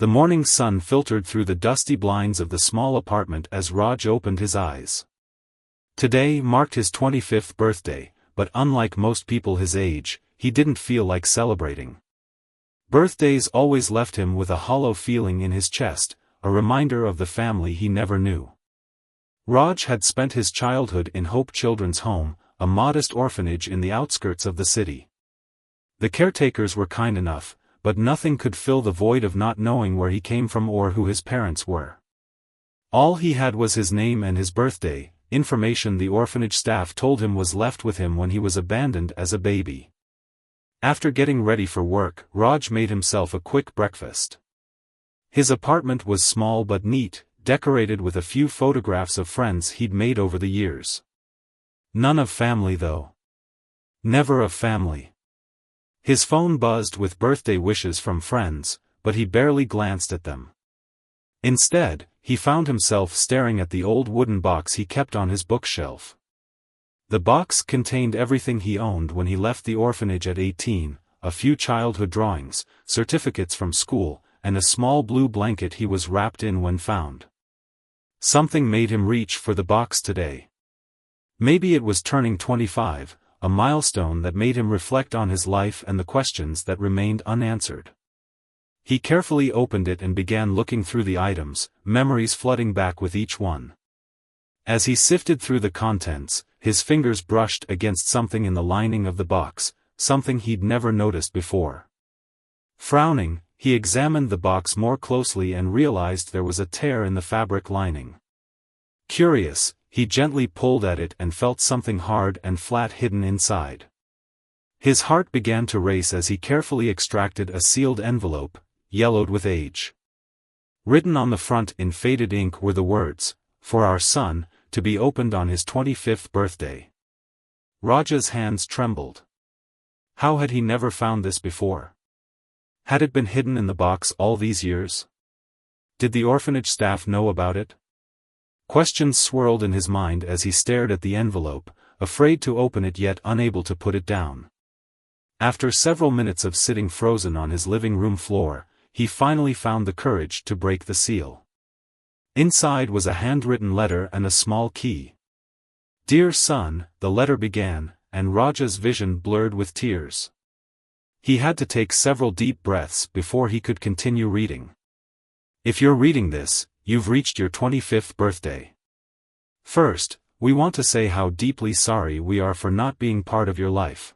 The morning sun filtered through the dusty blinds of the small apartment as Raj opened his eyes. Today marked his 25th birthday, but unlike most people his age, he didn't feel like celebrating. Birthdays always left him with a hollow feeling in his chest, a reminder of the family he never knew. Raj had spent his childhood in Hope Children's Home, a modest orphanage in the outskirts of the city. The caretakers were kind enough, but nothing could fill the void of not knowing where he came from or who his parents were. All he had was his name and his birthday, information the orphanage staff told him was left with him when he was abandoned as a baby. After getting ready for work, Raj made himself a quick breakfast. His apartment was small but neat, decorated with a few photographs of friends he'd made over the years. None of family though. Never of family. His phone buzzed with birthday wishes from friends, but he barely glanced at them. Instead, he found himself staring at the old wooden box he kept on his bookshelf. The box contained everything he owned when he left the orphanage at 18, a few childhood drawings, certificates from school, and a small blue blanket he was wrapped in when found. Something made him reach for the box today. Maybe it was turning 25, a milestone that made him reflect on his life and the questions that remained unanswered. He carefully opened it and began looking through the items, memories flooding back with each one. As he sifted through the contents, his fingers brushed against something in the lining of the box, something he'd never noticed before. Frowning, he examined the box more closely and realized there was a tear in the fabric lining. Curious, he gently pulled at it and felt something hard and flat hidden inside. His heart began to race as he carefully extracted a sealed envelope, yellowed with age. Written on the front in faded ink were the words, "For our son, to be opened on his 25th birthday." Raj's hands trembled. How had he never found this before? Had it been hidden in the box all these years? Did the orphanage staff know about it? Questions swirled in his mind as he stared at the envelope, afraid to open it yet unable to put it down. After several minutes of sitting frozen on his living room floor, he finally found the courage to break the seal. Inside was a handwritten letter and a small key. "Dear son," the letter began, and Raj's vision blurred with tears. He had to take several deep breaths before he could continue reading. "If you're reading this, you've reached your 25th birthday. First, we want to say how deeply sorry we are for not being part of your life.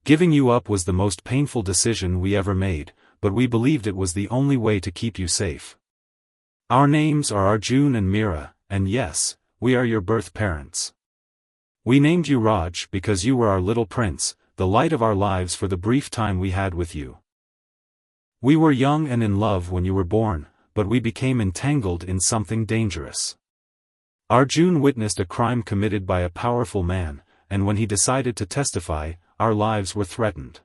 Giving you up was the most painful decision we ever made, but we believed it was the only way to keep you safe. Our names are Arjun and Meera, and yes, we are your birth parents. We named you Raj because you were our little prince, the light of our lives for the brief time we had with you. We were young and in love when you were born, but we became entangled in something dangerous. Arjun witnessed a crime committed by a powerful man, and when he decided to testify, our lives were threatened.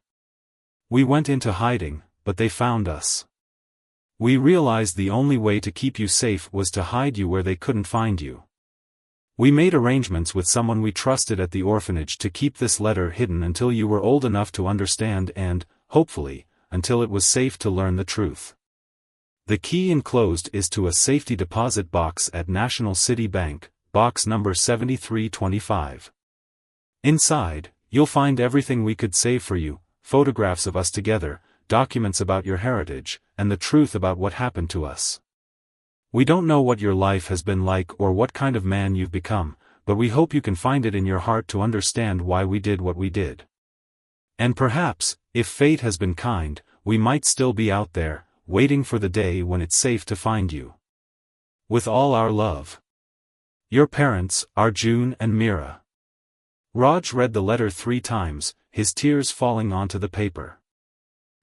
We went into hiding, but they found us. We realized the only way to keep you safe was to hide you where they couldn't find you. We made arrangements with someone we trusted at the orphanage to keep this letter hidden until you were old enough to understand and, hopefully, until it was safe to learn the truth. The key enclosed is to a safety deposit box at National City Bank, box number 7325. Inside, you'll find everything we could save for you, photographs of us together, documents about your heritage, and the truth about what happened to us. We don't know what your life has been like or what kind of man you've become, but we hope you can find it in your heart to understand why we did what we did. And perhaps, if fate has been kind, we might still be out there, waiting for the day when it's safe to find you. With all our love. Your parents, Arjun and Meera." Raj read the letter 3 times, his tears falling onto the paper.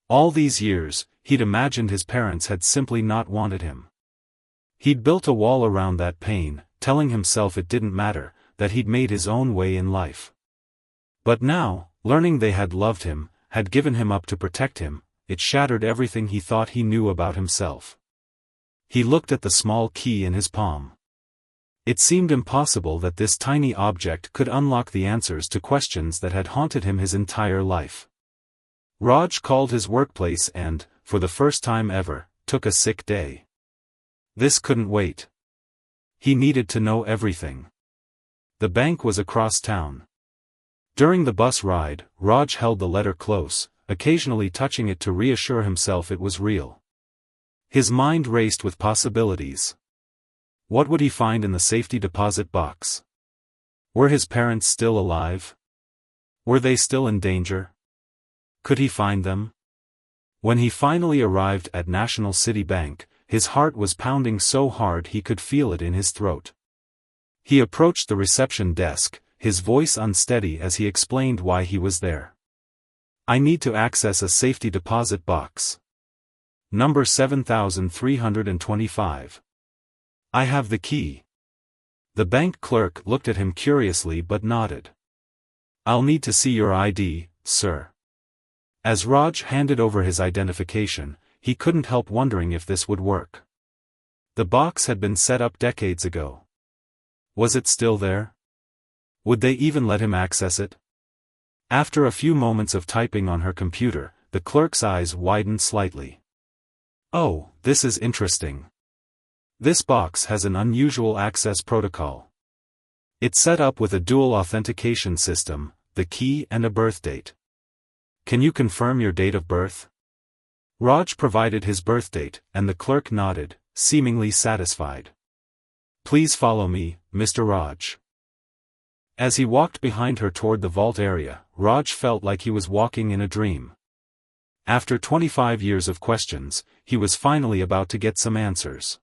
All these years, he'd imagined his parents had simply not wanted him. He'd built a wall around that pain, telling himself it didn't matter, that he'd made his own way in life. But now, learning they had loved him, had given him up to protect him, it shattered everything he thought he knew about himself. He looked at the small key in his palm. It seemed impossible that this tiny object could unlock the answers to questions that had haunted him his entire life. Raj called his workplace and, for the first time ever, took a sick day. This couldn't wait. He needed to know everything. The bank was across town. During the bus ride, Raj held the letter close, occasionally touching it to reassure himself it was real. His mind raced with possibilities. What would he find in the safety deposit box? Were his parents still alive? Were they still in danger? Could he find them? When he finally arrived at National City Bank, his heart was pounding so hard he could feel it in his throat. He approached the reception desk, his voice unsteady as he explained why he was there. "I need to access a safety deposit box. Number 7325. I have the key." The bank clerk looked at him curiously but nodded. "I'll need to see your ID, sir." As Raj handed over his identification, he couldn't help wondering if this would work. The box had been set up decades ago. Was it still there? Would they even let him access it? After a few moments of typing on her computer, the clerk's eyes widened slightly. "Oh, this is interesting. This box has an unusual access protocol. It's set up with a dual authentication system, the key and a birth date. Can you confirm your date of birth?" Raj provided his birth date, and the clerk nodded, seemingly satisfied. "Please follow me, Mr. Raj." As he walked behind her toward the vault area, Raj felt like he was walking in a dream. After 25 years of questions, he was finally about to get some answers.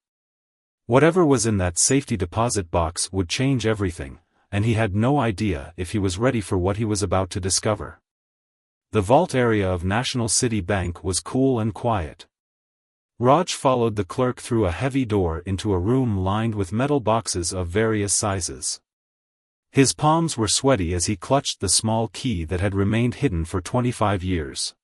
Whatever was in that safety deposit box would change everything, and he had no idea if he was ready for what he was about to discover. The vault area of National City Bank was cool and quiet. Raj followed the clerk through a heavy door into a room lined with metal boxes of various sizes. His palms were sweaty as he clutched the small key that had remained hidden for 25 years.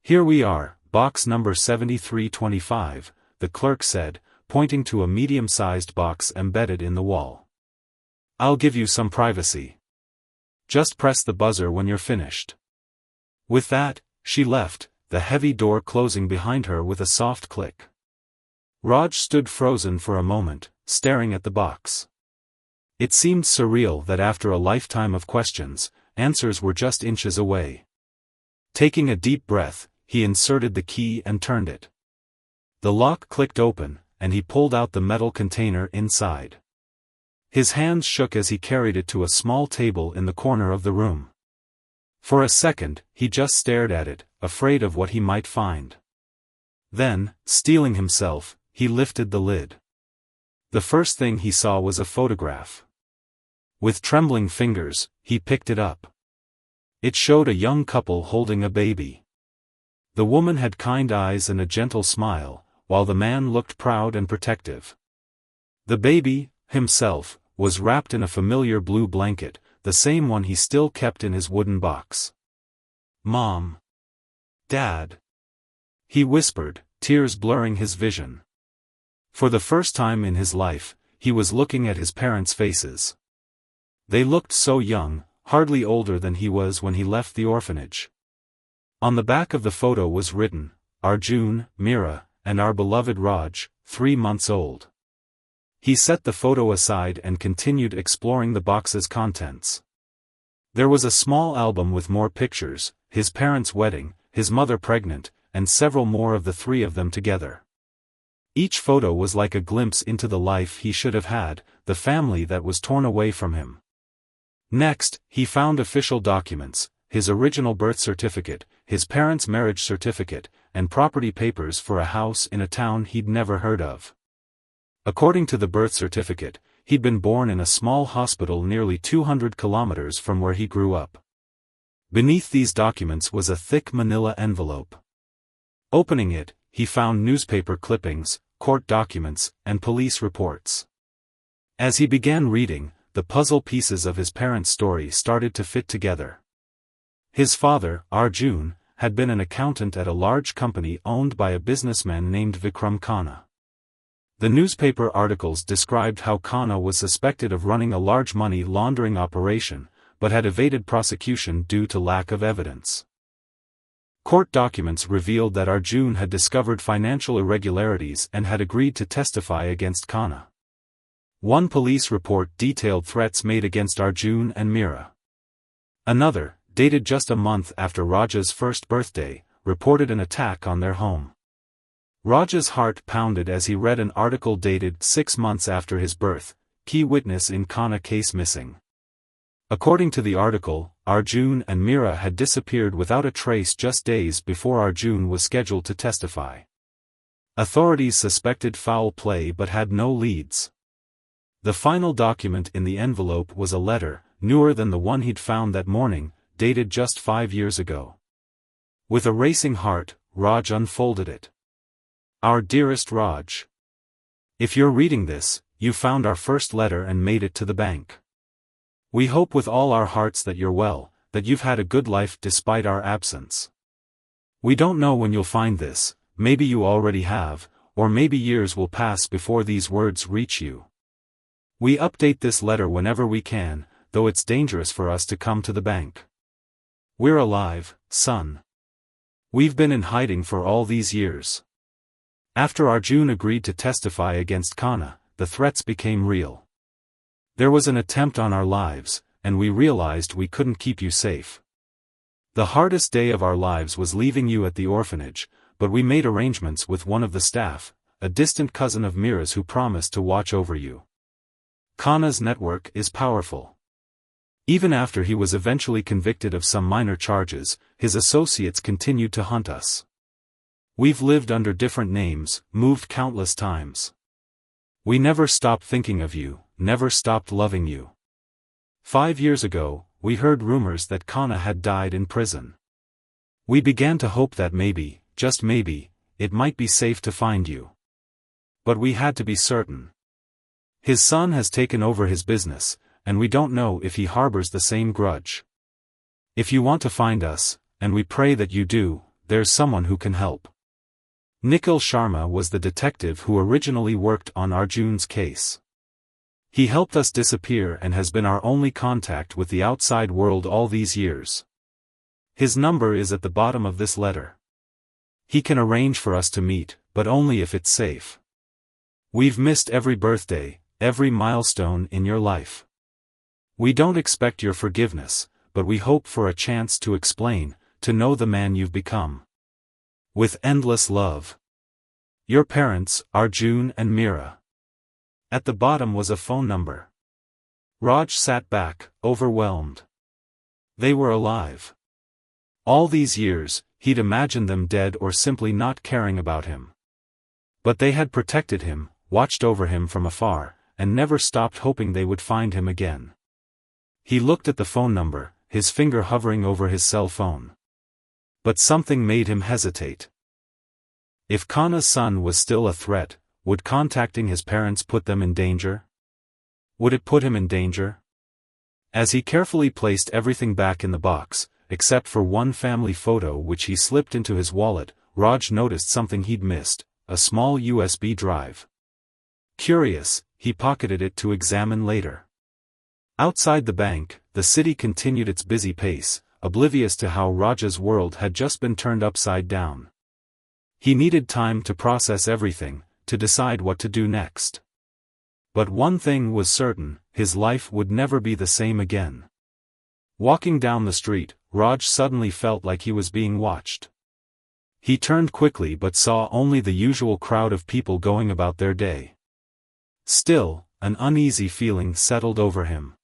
"Here we are, box number 7325, the clerk said, pointing to a medium-sized box embedded in the wall. "I'll give you some privacy. Just press the buzzer when you're finished." With that, she left, the heavy door closing behind her with a soft click. Raj stood frozen for a moment, staring at the box. It seemed surreal that after a lifetime of questions, answers were just inches away. Taking a deep breath, he inserted the key and turned it. The lock clicked open, and he pulled out the metal container inside. His hands shook as he carried it to a small table in the corner of the room. For a second, he just stared at it, afraid of what he might find. Then, steeling himself, he lifted the lid. The first thing he saw was a photograph. With trembling fingers, he picked it up. It showed a young couple holding a baby. The woman had kind eyes and a gentle smile, while the man looked proud and protective. The baby, himself, was wrapped in a familiar blue blanket, the same one he still kept in his wooden box. "Mom. Dad," he whispered, tears blurring his vision. For the first time in his life, he was looking at his parents' faces. They looked so young, hardly older than he was when he left the orphanage. On the back of the photo was written, "Arjun, Meera, and our beloved Raj, 3 months old." He set the photo aside and continued exploring the box's contents. There was a small album with more pictures, his parents' wedding, his mother pregnant, and several more of the three of them together. Each photo was like a glimpse into the life he should have had, the family that was torn away from him. Next, he found official documents, his original birth certificate, his parents' marriage certificate, and property papers for a house in a town he'd never heard of. According to the birth certificate, he'd been born in a small hospital nearly 200 kilometers from where he grew up. Beneath these documents was a thick manila envelope. Opening it, he found newspaper clippings, court documents, and police reports. As he began reading, the puzzle pieces of his parents' story started to fit together. His father, Arjun, had been an accountant at a large company owned by a businessman named Vikram Khanna. The newspaper articles described how Khanna was suspected of running a large money laundering operation, but had evaded prosecution due to lack of evidence. Court documents revealed that Arjun had discovered financial irregularities and had agreed to testify against Khanna. One police report detailed threats made against Arjun and Meera. Another, dated just a month after Raja's first birthday, reported an attack on their home. Raja's heart pounded as he read an article dated 6 months after his birth, "Key witness in Khanna case missing." According to the article, Arjun and Meera had disappeared without a trace just days before Arjun was scheduled to testify. Authorities suspected foul play but had no leads. The final document in the envelope was a letter, newer than the one he'd found that morning, dated just 5 years ago. With a racing heart, Raj unfolded it. "Our dearest Raj. If you're reading this, you found our first letter and made it to the bank. We hope with all our hearts that you're well, that you've had a good life despite our absence. We don't know when you'll find this, maybe you already have, or maybe years will pass before these words reach you. We update this letter whenever we can, though it's dangerous for us to come to the bank. We're alive, son. We've been in hiding for all these years." After Arjun agreed to testify against Khanna, the threats became real. "There was an attempt on our lives, and we realized we couldn't keep you safe. The hardest day of our lives was leaving you at the orphanage, but we made arrangements with one of the staff, a distant cousin of Meera's who promised to watch over you. Khanna's network is powerful. Even after he was eventually convicted of some minor charges, his associates continued to hunt us. We've lived under different names, moved countless times. We never stopped thinking of you, never stopped loving you. 5 years ago, we heard rumors that Khanna had died in prison. We began to hope that maybe, just maybe, it might be safe to find you. But we had to be certain. His son has taken over his business, and we don't know if he harbors the same grudge. If you want to find us, and we pray that you do, there's someone who can help." Nikhil Sharma was the detective who originally worked on Arjun's case. He helped us disappear and has been our only contact with the outside world all these years. His number is at the bottom of this letter. He can arrange for us to meet, but only if it's safe. We've missed every birthday, every milestone in your life. We don't expect your forgiveness, but we hope for a chance to explain, to know the man you've become. With endless love. Your parents, Arjun and Meera. At the bottom was a phone number. Raj sat back, overwhelmed. They were alive. All these years, he'd imagined them dead or simply not caring about him. But they had protected him, watched over him from afar, and never stopped hoping they would find him again. He looked at the phone number, his finger hovering over his cell phone. But something made him hesitate. If Khanna's son was still a threat, would contacting his parents put them in danger? Would it put him in danger? As he carefully placed everything back in the box, except for one family photo which he slipped into his wallet, Raj noticed something he'd missed, a small USB drive. Curious, he pocketed it to examine later. Outside the bank, the city continued its busy pace, oblivious to how Raj's world had just been turned upside down. He needed time to process everything, to decide what to do next. But one thing was certain, his life would never be the same again. Walking down the street, Raj suddenly felt like he was being watched. He turned quickly but saw only the usual crowd of people going about their day. Still, an uneasy feeling settled over him.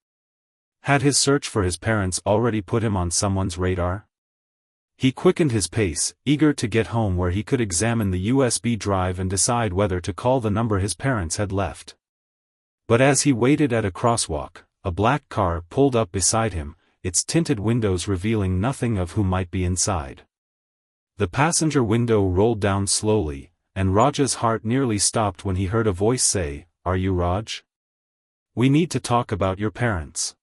Had his search for his parents already put him on someone's radar? He quickened his pace, eager to get home where he could examine the USB drive and decide whether to call the number his parents had left. But as he waited at a crosswalk, a black car pulled up beside him, its tinted windows revealing nothing of who might be inside. The passenger window rolled down slowly, and Raj's heart nearly stopped when he heard a voice say, "Are you Raj? We need to talk about your parents."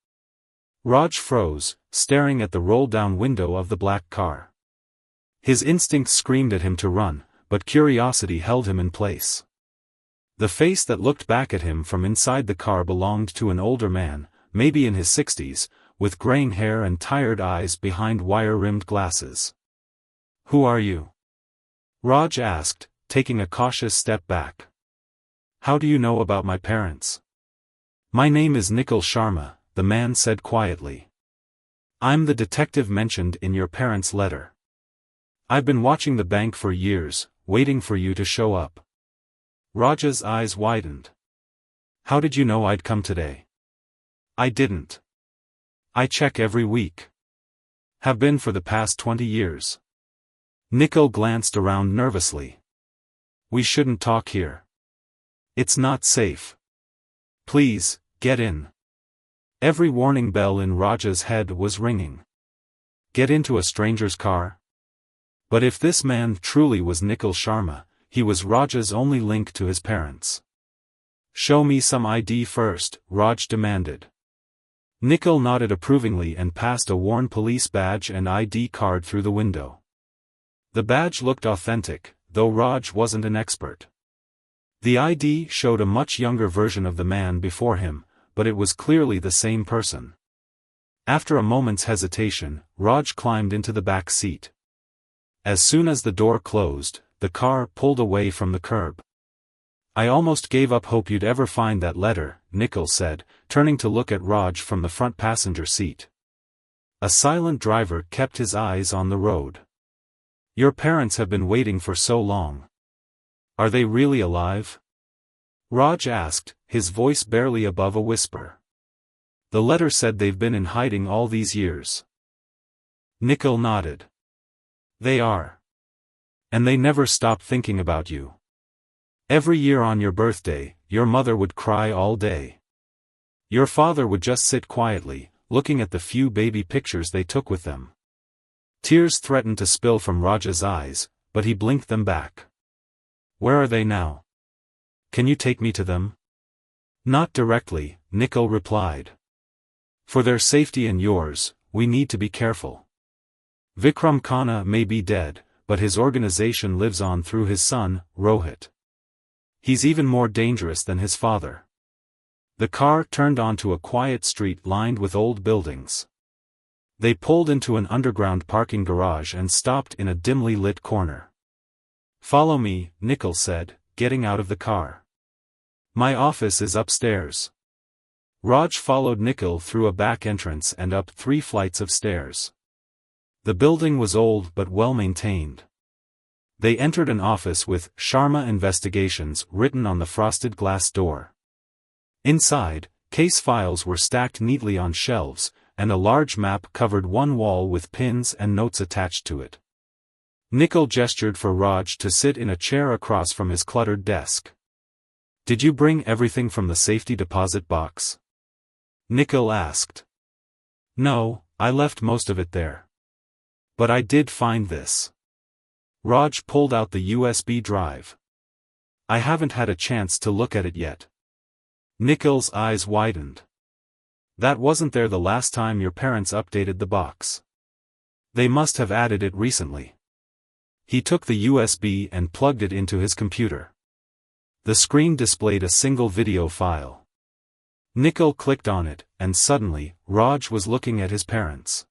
Raj froze, staring at the roll-down window of the black car. His instincts screamed at him to run, but curiosity held him in place. The face that looked back at him from inside the car belonged to an older man, maybe in his 60s, with graying hair and tired eyes behind wire-rimmed glasses. Who are you? Raj asked, taking a cautious step back. How do you know about my parents? My name is Nikhil Sharma, the man said quietly. I'm the detective mentioned in your parents' letter. I've been watching the bank for years, waiting for you to show up. Raj's eyes widened. How did you know I'd come today? I didn't. I check every week. Have been for the past 20 years. Nikhil glanced around nervously. We shouldn't talk here. It's not safe. Please, get in. Every warning bell in Raj's head was ringing. Get into a stranger's car? But if this man truly was Nikhil Sharma, he was Raj's only link to his parents. Show me some ID first, Raj demanded. Nikhil nodded approvingly and passed a worn police badge and ID card through the window. The badge looked authentic, though Raj wasn't an expert. The ID showed a much younger version of the man before him, but it was clearly the same person. After a moment's hesitation, Raj climbed into the back seat. As soon as the door closed, the car pulled away from the curb. I almost gave up hope you'd ever find that letter, Nikhil said, turning to look at Raj from the front passenger seat. A silent driver kept his eyes on the road. Your parents have been waiting for so long. Are they really alive? Raj asked, his voice barely above a whisper. The letter said they've been in hiding all these years. Nikhil nodded. They are. And they never stopped thinking about you. Every year on your birthday, your mother would cry all day. Your father would just sit quietly, looking at the few baby pictures they took with them. Tears threatened to spill from Raj's eyes, but he blinked them back. Where are they now? Can you take me to them? Not directly, Nikhil replied. For their safety and yours, we need to be careful. Vikram Khanna may be dead, but his organization lives on through his son, Rohit. He's even more dangerous than his father. The car turned onto a quiet street lined with old buildings. They pulled into an underground parking garage and stopped in a dimly lit corner. Follow me, Nikhil said, getting out of the car. My office is upstairs. Raj followed Nikhil through a back entrance and up 3 flights of stairs. The building was old but well maintained. They entered an office with Sharma Investigations written on the frosted glass door. Inside, case files were stacked neatly on shelves, and a large map covered one wall with pins and notes attached to it. Nikhil gestured for Raj to sit in a chair across from his cluttered desk. Did you bring everything from the safety deposit box? Nikhil asked. No, I left most of it there. But I did find this. Raj pulled out the USB drive. I haven't had a chance to look at it yet. Nikhil's eyes widened. That wasn't there the last time your parents updated the box. They must have added it recently. He took the USB and plugged it into his computer. The screen displayed a single video file. Nikhil clicked on it, and suddenly, Raj was looking at his parents.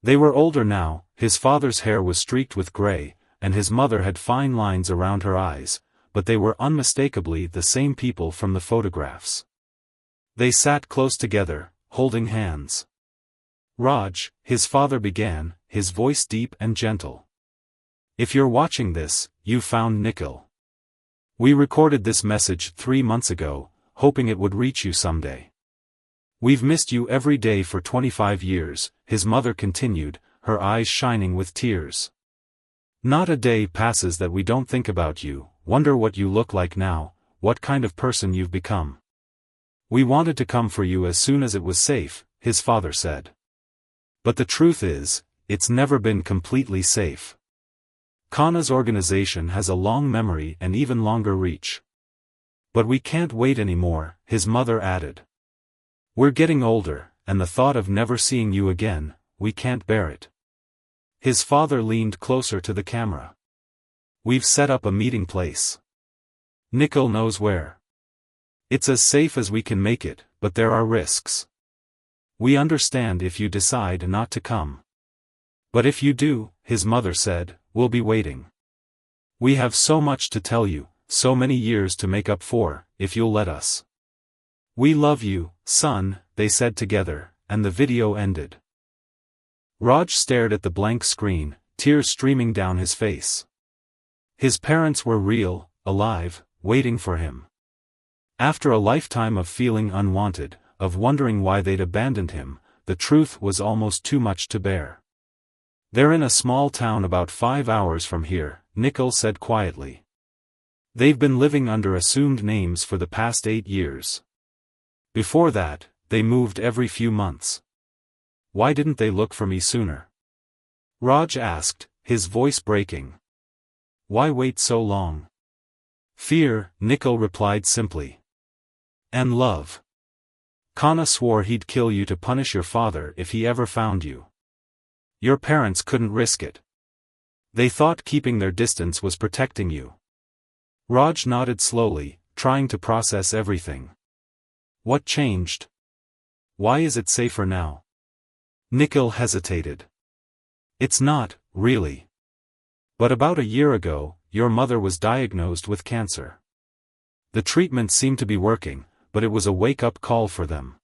They were older now, his father's hair was streaked with gray, and his mother had fine lines around her eyes, but they were unmistakably the same people from the photographs. They sat close together, holding hands. Raj, his father began, his voice deep and gentle. If you're watching this, you found Nikhil. We recorded this message 3 months ago, hoping it would reach you someday. We've missed you every day for 25 years, his mother continued, her eyes shining with tears. Not a day passes that we don't think about you, wonder what you look like now, what kind of person you've become. We wanted to come for you as soon as it was safe, his father said. But the truth is, it's never been completely safe. Khanna's organization has a long memory and even longer reach. But we can't wait anymore, his mother added. We're getting older, and the thought of never seeing you again, we can't bear it. His father leaned closer to the camera. We've set up a meeting place. Nikhil knows where. It's as safe as we can make it, but there are risks. We understand if you decide not to come. But if you do, his mother said, we'll be waiting. We have so much to tell you, so many years to make up for, if you'll let us. We love you, son, they said together, and the video ended. Raj stared at the blank screen, tears streaming down his face. His parents were real, alive, waiting for him. After a lifetime of feeling unwanted, of wondering why they'd abandoned him, the truth was almost too much to bear. They're in a small town about 5 hours from here, Nikhil said quietly. They've been living under assumed names for the past 8 years. Before that, they moved every few months. Why didn't they look for me sooner? Raj asked, his voice breaking. Why wait so long? Fear, Nikhil replied simply. And love. Khanna swore he'd kill you to punish your father if he ever found you. Your parents couldn't risk it. They thought keeping their distance was protecting you. Raj nodded slowly, trying to process everything. What changed? Why is it safer now? Nikhil hesitated. It's not, really. But about a year ago, your mother was diagnosed with cancer. The treatment seemed to be working, but it was a wake-up call for them.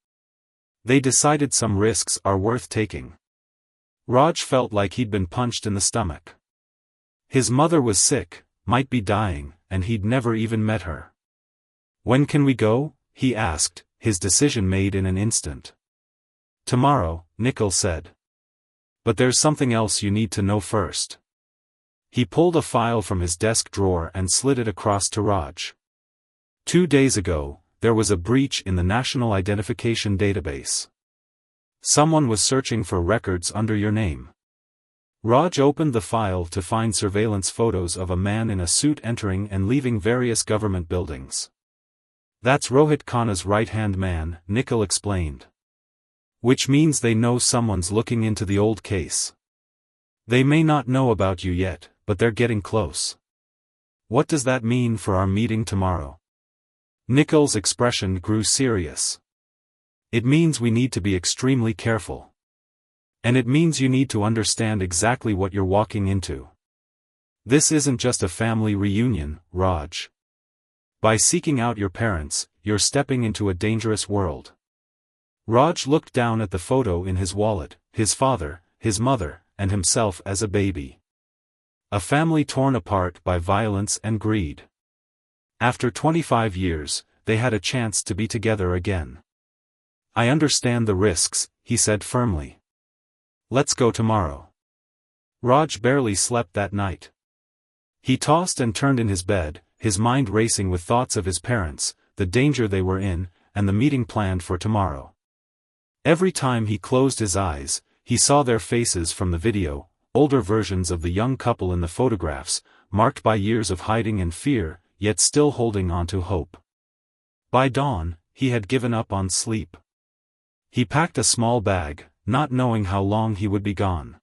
They decided some risks are worth taking. Raj felt like he'd been punched in the stomach. His mother was sick, might be dying, and he'd never even met her. When can we go? He asked, his decision made in an instant. Tomorrow, Nikhil said. But there's something else you need to know first. He pulled a file from his desk drawer and slid it across to Raj. 2 days ago, there was a breach in the National Identification Database. Someone was searching for records under your name. Raj opened the file to find surveillance photos of a man in a suit entering and leaving various government buildings. That's Rohit Khanna's right-hand man, Nikhil explained. Which means they know someone's looking into the old case. They may not know about you yet, but they're getting close. What does that mean for our meeting tomorrow? Nikhil's expression grew serious. It means we need to be extremely careful. And it means you need to understand exactly what you're walking into. This isn't just a family reunion, Raj. By seeking out your parents, you're stepping into a dangerous world. Raj looked down at the photo in his wallet, his father, his mother, and himself as a baby. A family torn apart by violence and greed. After 25 years, they had a chance to be together again. I understand the risks, he said firmly. Let's go tomorrow. Raj barely slept that night. He tossed and turned in his bed, his mind racing with thoughts of his parents, the danger they were in, and the meeting planned for tomorrow. Every time he closed his eyes, he saw their faces from the video, older versions of the young couple in the photographs, marked by years of hiding and fear, yet still holding on to hope. By dawn, he had given up on sleep. He packed a small bag, not knowing how long he would be gone.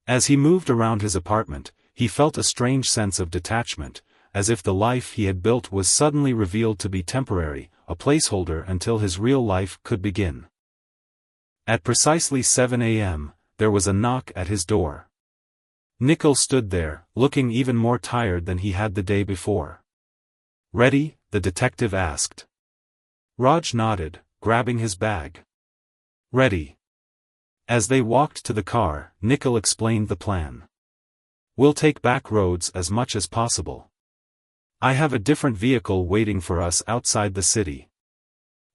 As he moved around his apartment, he felt a strange sense of detachment, as if the life he had built was suddenly revealed to be temporary, a placeholder until his real life could begin. At precisely 7 a.m., there was a knock at his door. Nikhil stood there, looking even more tired than he had the day before. Ready? The detective asked. Raj nodded, grabbing his bag. Ready. As they walked to the car, Nikhil explained the plan. We'll take back roads as much as possible. I have a different vehicle waiting for us outside the city.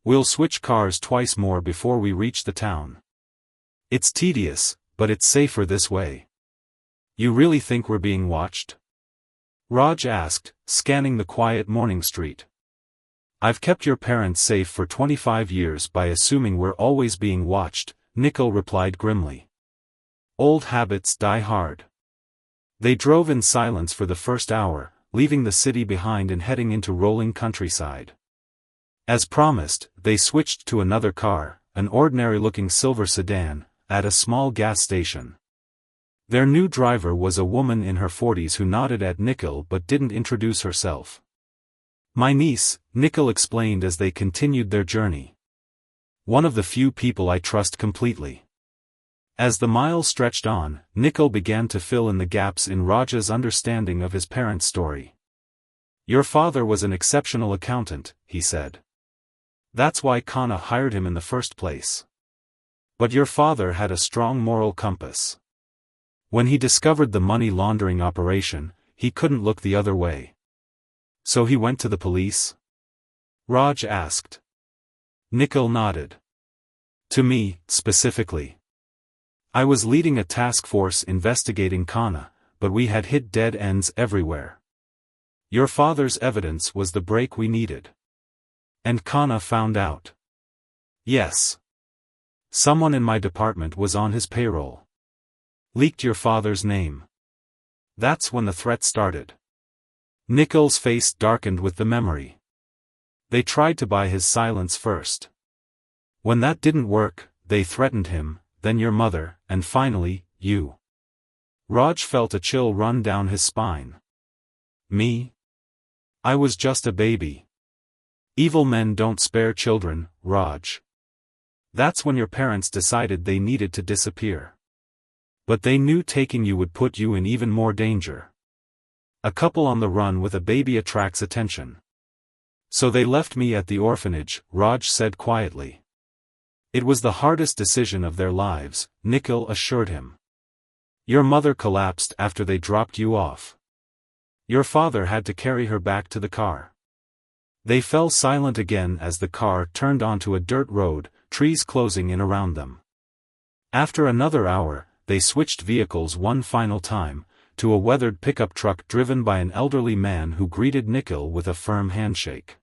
We'll switch cars twice more before we reach the town. It's tedious, but it's safer this way. You really think we're being watched? Raj asked, scanning the quiet morning street. I've kept your parents safe for 25 years by assuming we're always being watched, Nikhil replied grimly. Old habits die hard. They drove in silence for the first hour, leaving the city behind and heading into rolling countryside. As promised, they switched to another car, an ordinary-looking silver sedan, at a small gas station. Their new driver was a woman in her 40s who nodded at Nikhil but didn't introduce herself. My niece, Nikhil explained as they continued their journey. One of the few people I trust completely. As the miles stretched on, Nikhil began to fill in the gaps in Raj's understanding of his parents' story. "Your father was an exceptional accountant," he said. "That's why Khanna hired him in the first place. But your father had a strong moral compass. When he discovered the money laundering operation, he couldn't look the other way. So he went to the police?" Raj asked. Nikhil nodded. "To me, specifically. I was leading a task force investigating Khanna, but we had hit dead ends everywhere. Your father's evidence was the break we needed. And Khanna found out." "Yes. Someone in my department was on his payroll. Leaked your father's name. That's when the threat started." Nikhil's face darkened with the memory. "They tried to buy his silence first. When that didn't work, they threatened him, then your mother, and finally, you." Raj felt a chill run down his spine. "Me? I was just a baby. Evil men don't spare children, Raj. That's when your parents decided they needed to disappear. But they knew taking you would put you in even more danger. A couple on the run with a baby attracts attention. So they left me at the orphanage," Raj said quietly. "It was the hardest decision of their lives," Nikhil assured him. "Your mother collapsed after they dropped you off. Your father had to carry her back to the car." They fell silent again as the car turned onto a dirt road, trees closing in around them. After another hour, they switched vehicles one final time, to a weathered pickup truck driven by an elderly man who greeted Nikhil with a firm handshake.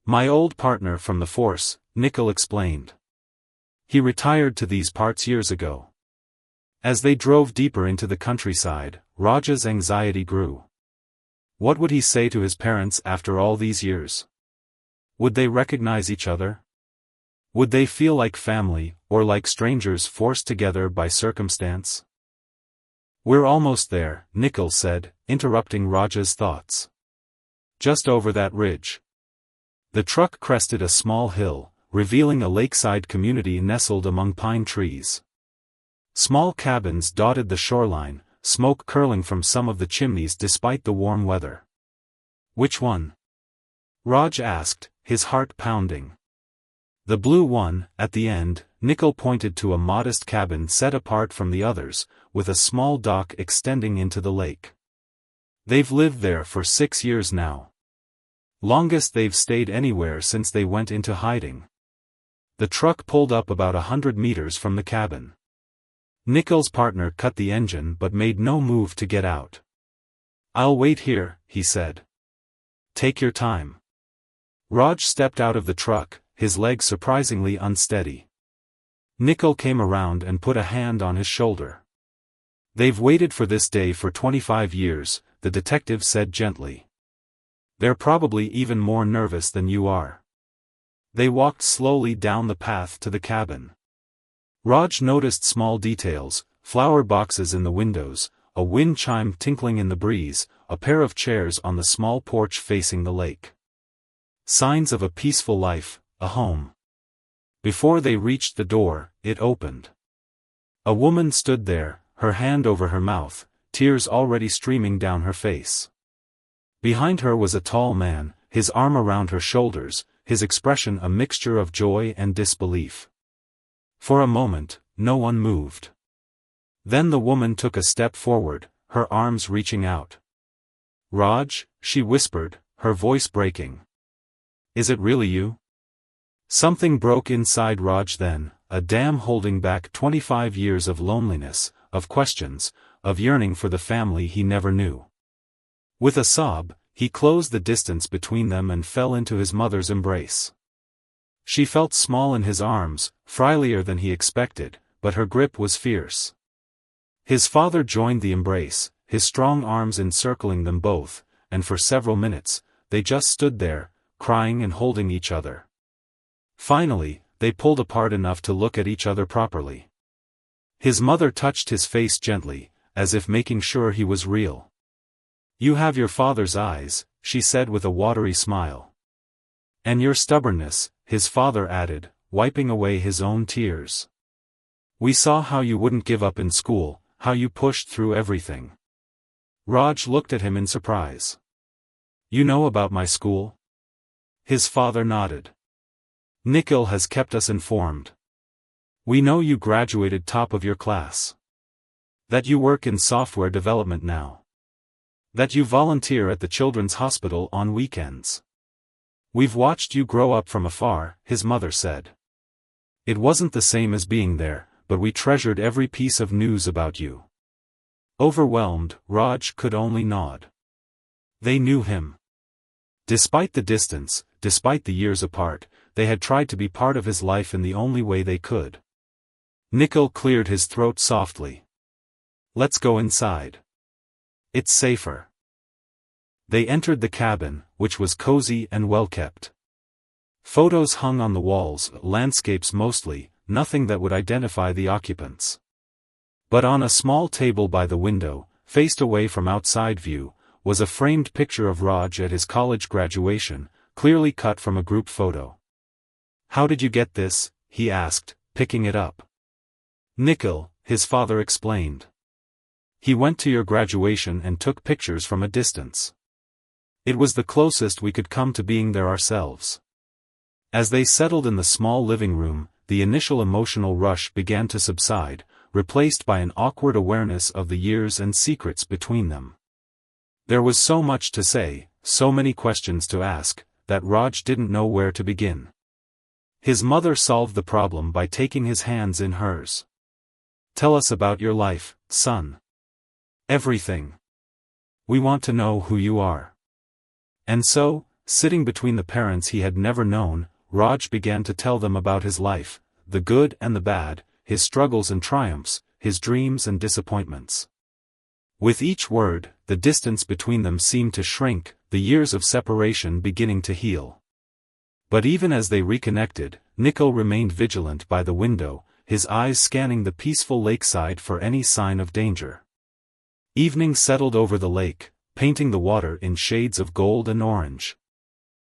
"My old partner from the force," Nikhil explained. "He retired to these parts years ago." As they drove deeper into the countryside, Raj's anxiety grew. What would he say to his parents after all these years? Would they recognize each other? Would they feel like family, or like strangers forced together by circumstance? "We're almost there," Nikhil said, interrupting Raj's thoughts. "Just over that ridge." The truck crested a small hill, revealing a lakeside community nestled among pine trees. Small cabins dotted the shoreline, smoke curling from some of the chimneys despite the warm weather. "Which one?" Raj asked, his heart pounding. "The blue one," at the end, Nikhil pointed to a modest cabin set apart from the others, with a small dock extending into the lake. "They've lived there for 6 years now. Longest they've stayed anywhere since they went into hiding." The truck pulled up about 100 meters from the cabin. Nikhil's partner cut the engine but made no move to get out. "I'll wait here," he said. "Take your time." Raj stepped out of the truck, his legs surprisingly unsteady. Nikhil came around and put a hand on his shoulder. "They've waited for this day for 25 years, the detective said gently. "They're probably even more nervous than you are." They walked slowly down the path to the cabin. Raj noticed small details, flower boxes in the windows, a wind chime tinkling in the breeze, a pair of chairs on the small porch facing the lake. Signs of a peaceful life, a home. Before they reached the door, it opened. A woman stood there, her hand over her mouth, tears already streaming down her face. Behind her was a tall man, his arm around her shoulders, his expression a mixture of joy and disbelief. For a moment, no one moved. Then the woman took a step forward, her arms reaching out. "Raj," she whispered, her voice breaking. "Is it really you?" Something broke inside Raj then, a dam holding back 25 years of loneliness, of questions, of yearning for the family he never knew. With a sob, he closed the distance between them and fell into his mother's embrace. She felt small in his arms, frailier than he expected, but her grip was fierce. His father joined the embrace, his strong arms encircling them both, and for several minutes, they just stood there, crying and holding each other. Finally, they pulled apart enough to look at each other properly. His mother touched his face gently, as if making sure he was real. "You have your father's eyes," she said with a watery smile. "And your stubbornness," his father added, wiping away his own tears. We saw how you wouldn't give up in school, how you pushed through everything. Raj looked at him in surprise. You know about my school? His father nodded. Nikhil has kept us informed. We know you graduated top of your class. That you work in software development now. That you volunteer at the children's hospital on weekends. We've watched you grow up from afar, his mother said. It wasn't the same as being there, but we treasured every piece of news about you. Overwhelmed, Raj could only nod. They knew him. Despite the distance, despite the years apart, they had tried to be part of his life in the only way they could. Nikhil cleared his throat softly. Let's go inside. It's safer. They entered the cabin, which was cozy and well-kept. Photos hung on the walls, landscapes mostly, nothing that would identify the occupants. But on a small table by the window, faced away from outside view, was a framed picture of Raj at his college graduation, clearly cut from a group photo. How did you get this? He asked, picking it up. Nikhil, his father explained. He went to your graduation and took pictures from a distance. It was the closest we could come to being there ourselves. As they settled in the small living room, the initial emotional rush began to subside, replaced by an awkward awareness of the years and secrets between them. There was so much to say, so many questions to ask, that Raj didn't know where to begin. His mother solved the problem by taking his hands in hers. Tell us about your life, son. Everything. We want to know who you are. And so, sitting between the parents he had never known, Raj began to tell them about his life, the good and the bad, his struggles and triumphs, his dreams and disappointments. With each word, the distance between them seemed to shrink, the years of separation beginning to heal. But even as they reconnected, Nikhil remained vigilant by the window, his eyes scanning the peaceful lakeside for any sign of danger. Evening settled over the lake, painting the water in shades of gold and orange.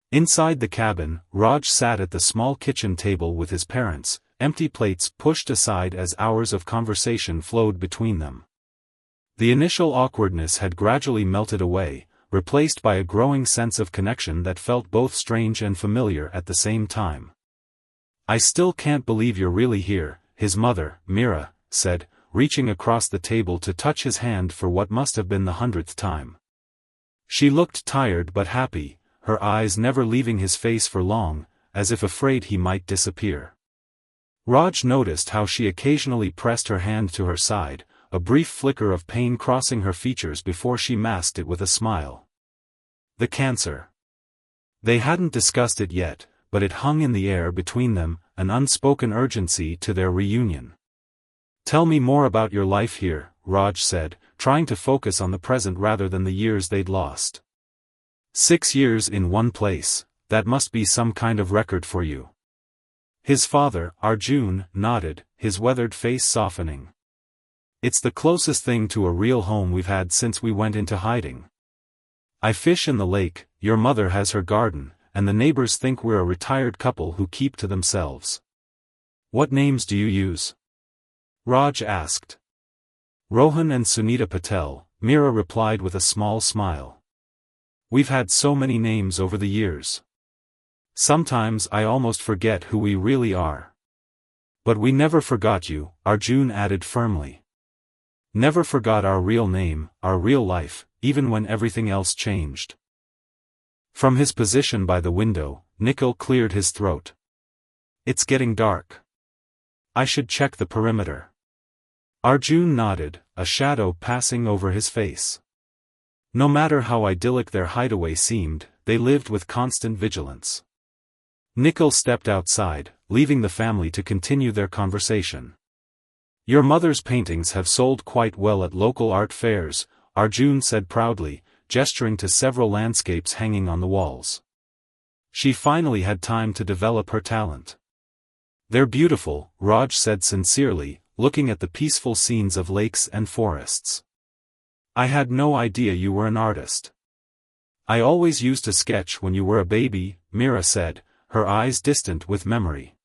Inside the cabin, Raj sat at the small kitchen table with his parents, empty plates pushed aside as hours of conversation flowed between them. The initial awkwardness had gradually melted away, replaced by a growing sense of connection that felt both strange and familiar at the same time. I still can't believe you're really here, his mother, Meera, said, reaching across the table to touch his hand for what must have been the 100th time. She looked tired but happy, her eyes never leaving his face for long, as if afraid he might disappear. Raj noticed how she occasionally pressed her hand to her side, a brief flicker of pain crossing her features before she masked it with a smile. The cancer. They hadn't discussed it yet, but it hung in the air between them, an unspoken urgency to their reunion. Tell me more about your life here, Raj said, trying to focus on the present rather than the years they'd lost. 6 years in one place, that must be some kind of record for you. His father, Arjun, nodded, his weathered face softening. It's the closest thing to a real home we've had since we went into hiding. I fish in the lake, your mother has her garden, and the neighbors think we're a retired couple who keep to themselves. What names do you use? Raj asked. Rohan and Sunita Patel, Meera replied with a small smile. We've had so many names over the years. Sometimes I almost forget who we really are. But we never forgot you, Arjun added firmly. Never forgot our real name, our real life, even when everything else changed. From his position by the window, Nikhil cleared his throat. It's getting dark. I should check the perimeter. Arjun nodded, a shadow passing over his face. No matter how idyllic their hideaway seemed, they lived with constant vigilance. Nikhil stepped outside, leaving the family to continue their conversation. Your mother's paintings have sold quite well at local art fairs, Arjun said proudly, gesturing to several landscapes hanging on the walls. She finally had time to develop her talent. They're beautiful, Raj said sincerely, looking at the peaceful scenes of lakes and forests. I had no idea you were an artist. I always used to sketch when you were a baby, Meera said, her eyes distant with memory.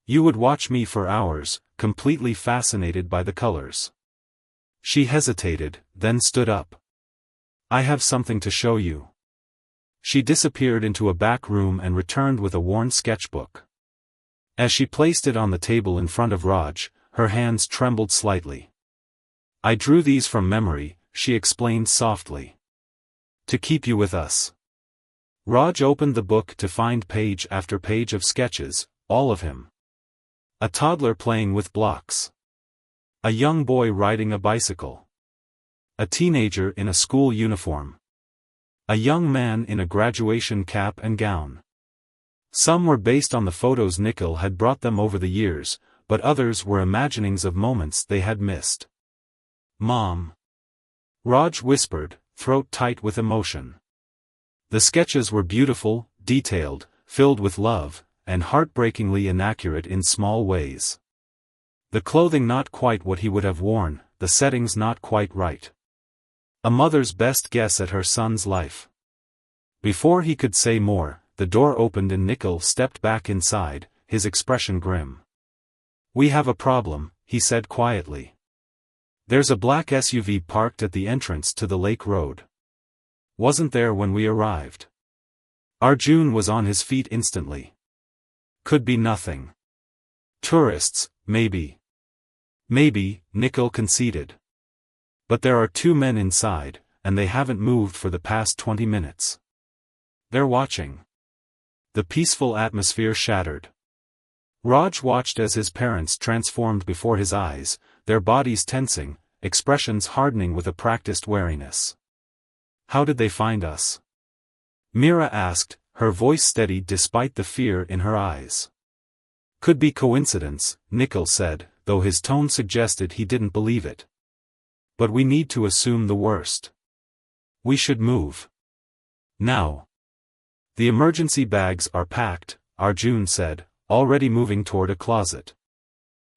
You would watch me for hours, completely fascinated by the colors. She hesitated, then stood up. "I have something to show you." She disappeared into a back room and returned with a worn sketchbook. As she placed it on the table in front of Raj, her hands trembled slightly. "I drew these from memory," she explained softly. "To keep you with us." Raj opened the book to find page after page of sketches, all of him. A toddler playing with blocks. A young boy riding a bicycle. A teenager in a school uniform. A young man in a graduation cap and gown. Some were based on the photos Nikhil had brought them over the years, but others were imaginings of moments they had missed. "Mom," Raj whispered, throat tight with emotion. The sketches were beautiful, detailed, filled with love, and heartbreakingly inaccurate in small ways. The clothing not quite what he would have worn, the settings not quite right. A mother's best guess at her son's life. Before he could say more, the door opened and Nikhil stepped back inside, his expression grim. "We have a problem," he said quietly. "There's a black SUV parked at the entrance to the lake road. Wasn't there when we arrived." Arjun was on his feet instantly. "Could be nothing. Tourists, maybe." "Maybe," Nikhil conceded. "But there are 2 men inside, and they haven't moved for the past 20 minutes. They're watching." The peaceful atmosphere shattered. Raj watched as his parents transformed before his eyes, their bodies tensing, expressions hardening with a practiced wariness. "How did they find us?" Meera asked, her voice steady despite the fear in her eyes. "Could be coincidence," Nikhil said, though his tone suggested he didn't believe it. "But we need to assume the worst. We should move. Now." "The emergency bags are packed," Arjun said, already moving toward a closet.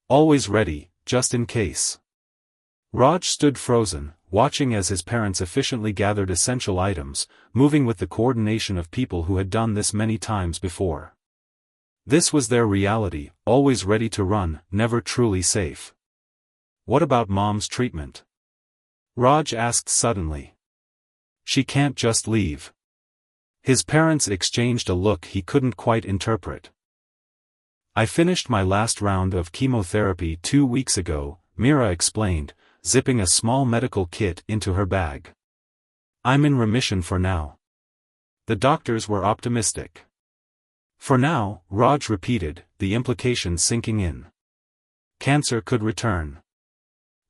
"Always ready, just in case." Raj stood frozen, watching as his parents efficiently gathered essential items, moving with the coordination of people who had done this many times before. This was their reality, always ready to run, never truly safe. "What about Mom's treatment?" Raj asked suddenly. "She can't just leave." His parents exchanged a look he couldn't quite interpret. "I finished my last round of chemotherapy 2 weeks ago," Meera explained, zipping a small medical kit into her bag. "I'm in remission for now." The doctors were optimistic. "For now," Raj repeated, the implication sinking in. Cancer could return.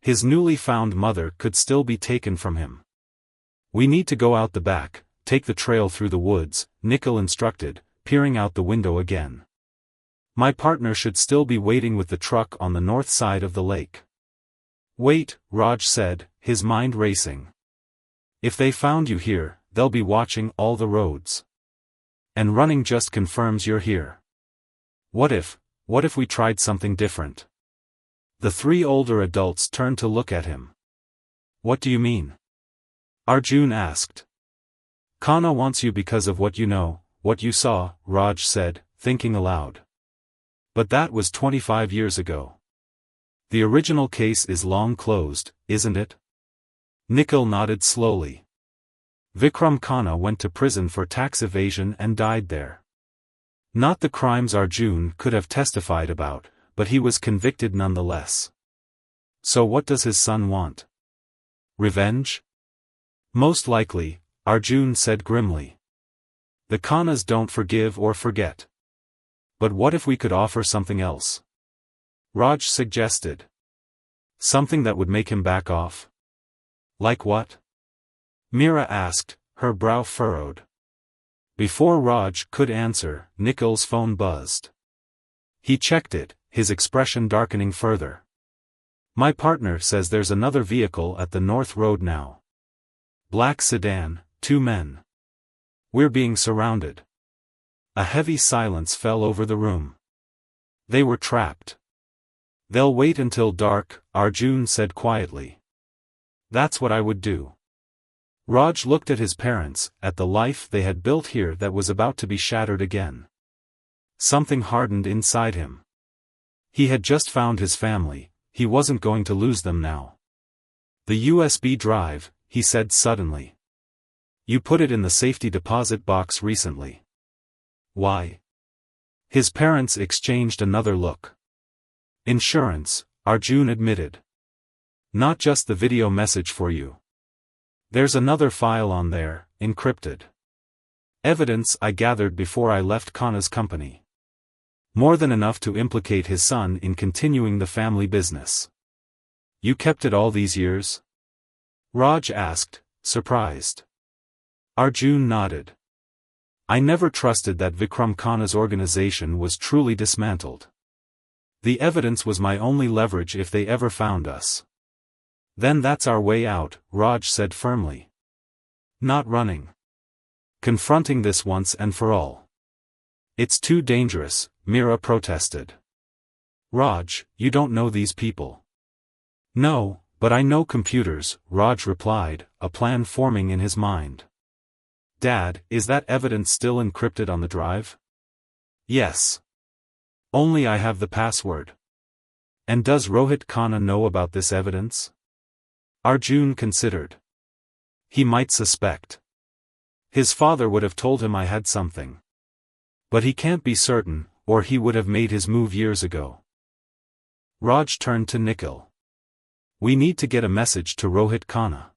His newly found mother could still be taken from him. "We need to go out the back, take the trail through the woods," Nikhil instructed, peering out the window again. "My partner should still be waiting with the truck on the north side of the lake." "Wait," Raj said, his mind racing. "If they found you here, they'll be watching all the roads. And running just confirms you're here. What if we tried something different?" The 3 older adults turned to look at him. "What do you mean?" Arjun asked. "Kana wants you because of what you know, what you saw," Raj said, thinking aloud. "But that was 25 years ago. The original case is long closed, isn't it?" Nikhil nodded slowly. "Vikram Khanna went to prison for tax evasion and died there. Not the crimes Arjun could have testified about, but he was convicted nonetheless. So what does his son want? Revenge?" "Most likely," Arjun said grimly. "The Khannas don't forgive or forget. But what if we could offer something else?" Raj suggested. "Something that would make him back off?" "Like what?" Meera asked, her brow furrowed. Before Raj could answer, Nikhil's phone buzzed. He checked it, his expression darkening further. "My partner says there's another vehicle at the North Road now. Black sedan, 2 men. We're being surrounded." A heavy silence fell over the room. They were trapped. "They'll wait until dark," Arjun said quietly. "That's what I would do." Raj looked at his parents, at the life they had built here that was about to be shattered again. Something hardened inside him. He had just found his family, he wasn't going to lose them now. The USB drive, he said suddenly. You put it in the safety deposit box recently. Why? His parents exchanged another look. Insurance, Arjun admitted. Not just the video message for you. There's another file on there, encrypted. Evidence I gathered before I left Khanna's company. More than enough to implicate his son in continuing the family business. You kept it all these years? Raj asked, surprised. Arjun nodded. I never trusted that Vikram Khanna's organization was truly dismantled. The evidence was my only leverage if they ever found us. Then that's our way out, Raj said firmly. Not running. Confronting this once and for all. It's too dangerous, Mira protested. Raj, you don't know these people. No, but I know computers, Raj replied, a plan forming in his mind. Dad, is that evidence still encrypted on the drive? Yes. Only I have the password. And does Rohit Khanna know about this evidence? Arjun considered. He might suspect. His father would have told him I had something. But he can't be certain, or he would have made his move years ago. Raj turned to Nikhil. We need to get a message to Rohit Khanna.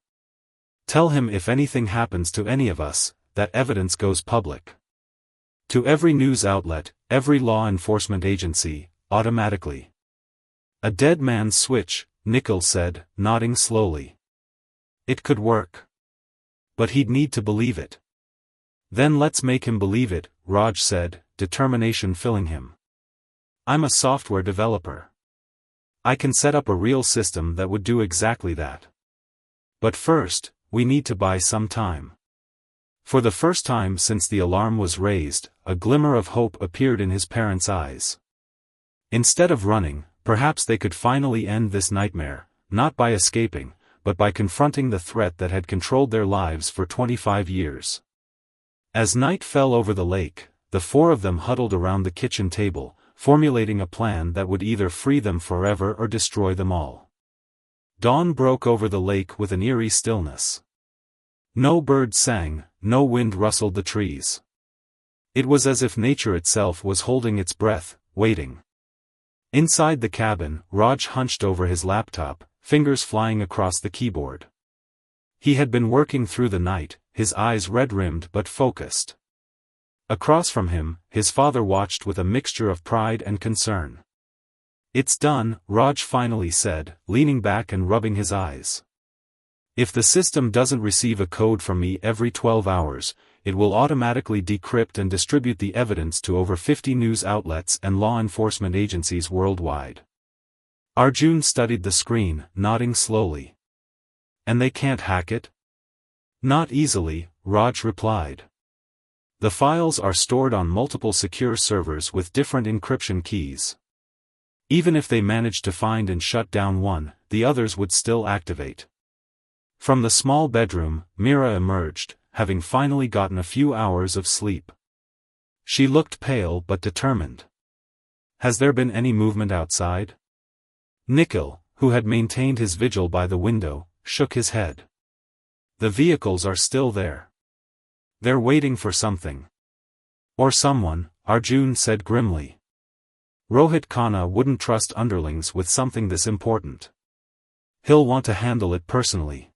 Tell him if anything happens to any of us, that evidence goes public. To every news outlet, every law enforcement agency, automatically. A dead man's switch, Nikhil said, nodding slowly. It could work. But he'd need to believe it. Then let's make him believe it, Raj said, determination filling him. I'm a software developer. I can set up a real system that would do exactly that. But first, we need to buy some time. For the first time since the alarm was raised, a glimmer of hope appeared in his parents' eyes. Instead of running, perhaps they could finally end this nightmare, not by escaping, but by confronting the threat that had controlled their lives for 25 years. As night fell over the lake, the four of them huddled around the kitchen table, formulating a plan that would either free them forever or destroy them all. Dawn broke over the lake with an eerie stillness. No birds sang, no wind rustled the trees. It was as if nature itself was holding its breath, waiting. Inside the cabin, Raj hunched over his laptop, fingers flying across the keyboard. He had been working through the night, his eyes red-rimmed but focused. Across from him, his father watched with a mixture of pride and concern. It's done, Raj finally said, leaning back and rubbing his eyes. If the system doesn't receive a code from me every 12 hours, it will automatically decrypt and distribute the evidence to over 50 news outlets and law enforcement agencies worldwide. Arjun studied the screen, nodding slowly. And they can't hack it? Not easily, Raj replied. The files are stored on multiple secure servers with different encryption keys. Even if they managed to find and shut down one, the others would still activate. From the small bedroom, Mira emerged, having finally gotten a few hours of sleep. She looked pale but determined. Has there been any movement outside? Nikhil, who had maintained his vigil by the window, shook his head. The vehicles are still there. They're waiting for something. Or someone, Arjun said grimly. Rohit Khanna wouldn't trust underlings with something this important. He'll want to handle it personally.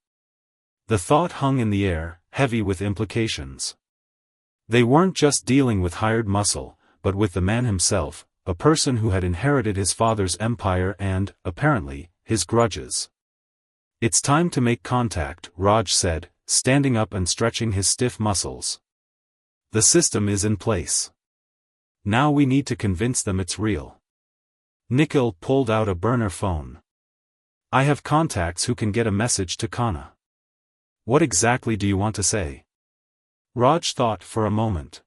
The thought hung in the air, heavy with implications. They weren't just dealing with hired muscle, but with the man himself, a person who had inherited his father's empire and, apparently, his grudges. It's time to make contact, Raj said, standing up and stretching his stiff muscles. The system is in place. Now we need to convince them it's real. Nikhil pulled out a burner phone. I have contacts who can get a message to Khanna. What exactly do you want to say? Raj thought for a moment.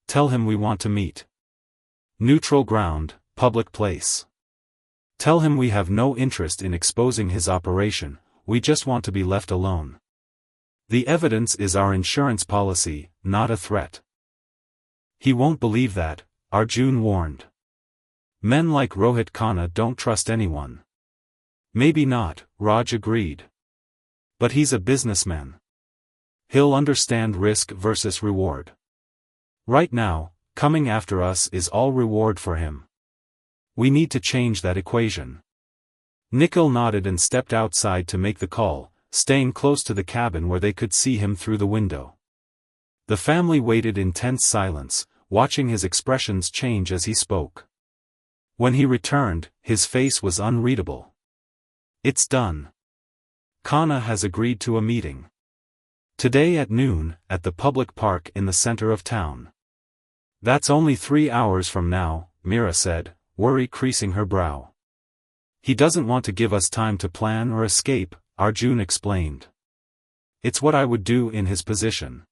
Tell him we want to meet. Neutral ground, public place. Tell him we have no interest in exposing his operation, we just want to be left alone. The evidence is our insurance policy, not a threat. He won't believe that, Arjun warned. Men like Rohit Khanna don't trust anyone. Maybe not, Raj agreed. But he's a businessman. He'll understand risk versus reward. Right now, coming after us is all reward for him. We need to change that equation. Nikhil nodded and stepped outside to make the call, staying close to the cabin where they could see him through the window. The family waited in tense silence, watching his expressions change as he spoke. When he returned, his face was unreadable. It's done. Khanna has agreed to a meeting. Today at noon, at the public park in the center of town. That's only 3 hours from now, Mira said, worry creasing her brow. He doesn't want to give us time to plan or escape, Arjun explained. It's what I would do in his position.